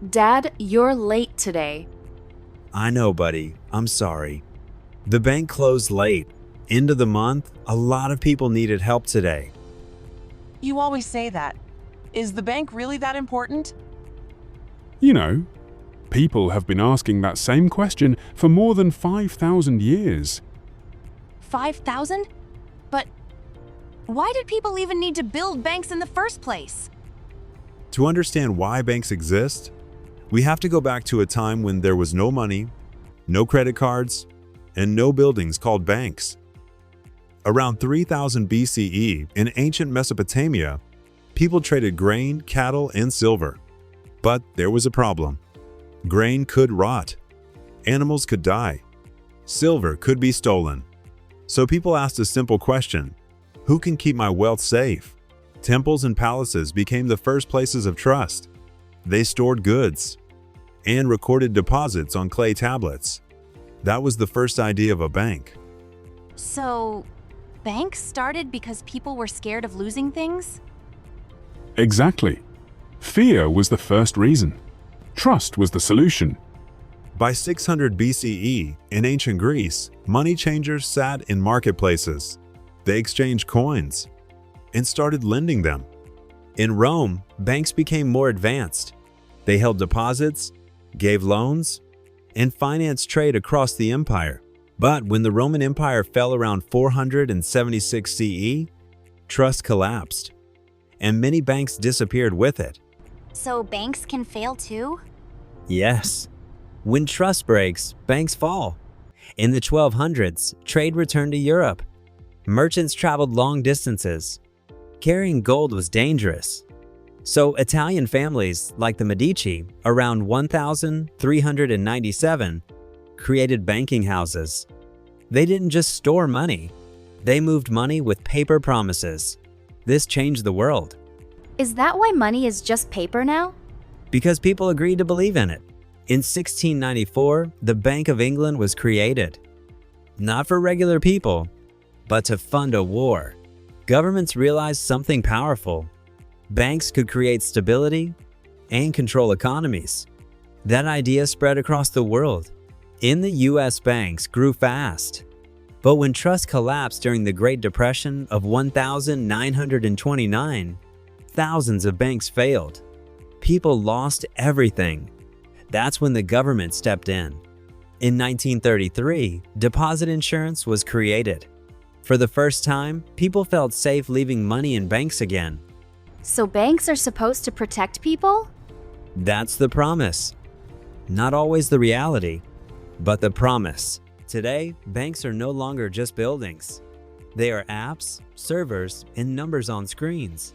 Dad, you're late today. I know, buddy. I'm sorry. The bank closed late. End of the month, a lot of people needed help today. You always say that. Is the bank really that important? You know, people have been asking that same question for more than 5,000 years. 5,000? But why did people even need to build banks in the first place? To understand why banks exist, we have to go back to a time when there was no money, no credit cards, and no buildings called banks. Around 3000 BCE in ancient Mesopotamia, people traded grain, cattle, and silver. But there was a problem. Grain could rot. Animals could die. Silver could be stolen. So people asked a simple question: who can keep my wealth safe? Temples and palaces became the first places of trust. They stored goods and recorded deposits on clay tablets. That was the first idea of a bank. So, banks started because people were scared of losing things? Exactly. Fear was the first reason. Trust was the solution. By 600 BCE, in ancient Greece, money changers sat in marketplaces. They exchanged coins and started lending them. In Rome, banks became more advanced. They held deposits, gave loans, and financed trade across the empire. But when the Roman Empire fell around 476 CE, trust collapsed, and many banks disappeared with it. So banks can fail too? Yes. When trust breaks, banks fall. In the 1200s, trade returned to Europe. Merchants traveled long distances. Carrying gold was dangerous. So Italian families, like the Medici, around 1397, created banking houses. They didn't just store money. They moved money with paper promises. This changed the world. Is that why money is just paper now? Because people agreed to believe in it. In 1694, the Bank of England was created. Not for regular people, but to fund a war. Governments realized something powerful. Banks could create stability and control economies. That idea spread across the world. In the US, banks grew fast. But when trust collapsed during the Great Depression of 1929, thousands of banks failed. People lost everything. That's when the government stepped in. In 1933, deposit insurance was created. For the first time, people felt safe leaving money in banks again. So banks are supposed to protect people? That's the promise. Not always the reality, but the promise. Today, banks are no longer just buildings. They are apps, servers, and numbers on screens.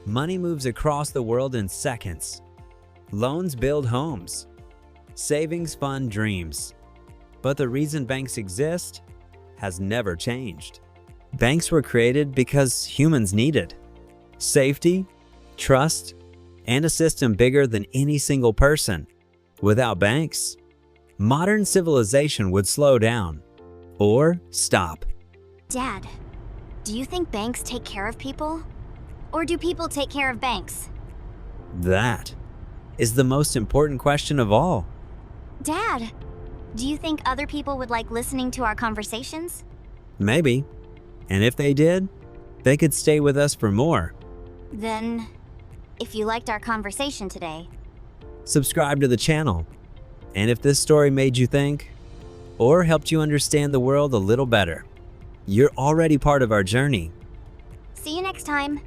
Money moves across the world in seconds. Loans build homes. Savings fund dreams. But the reason banks exist has never changed. Banks were created because humans needed safety, trust, and a system bigger than any single person. Without banks, modern civilization would slow down or stop. Dad, do you think banks take care of people? Or do people take care of banks? That is the most important question of all. Dad, do you think other people would like listening to our conversations? Maybe. And if they did, they could stay with us for more. Then, if you liked our conversation today, Subscribe to the channel. And if this story made you think or helped you understand the world a little better, you're already part of our journey. see you next time.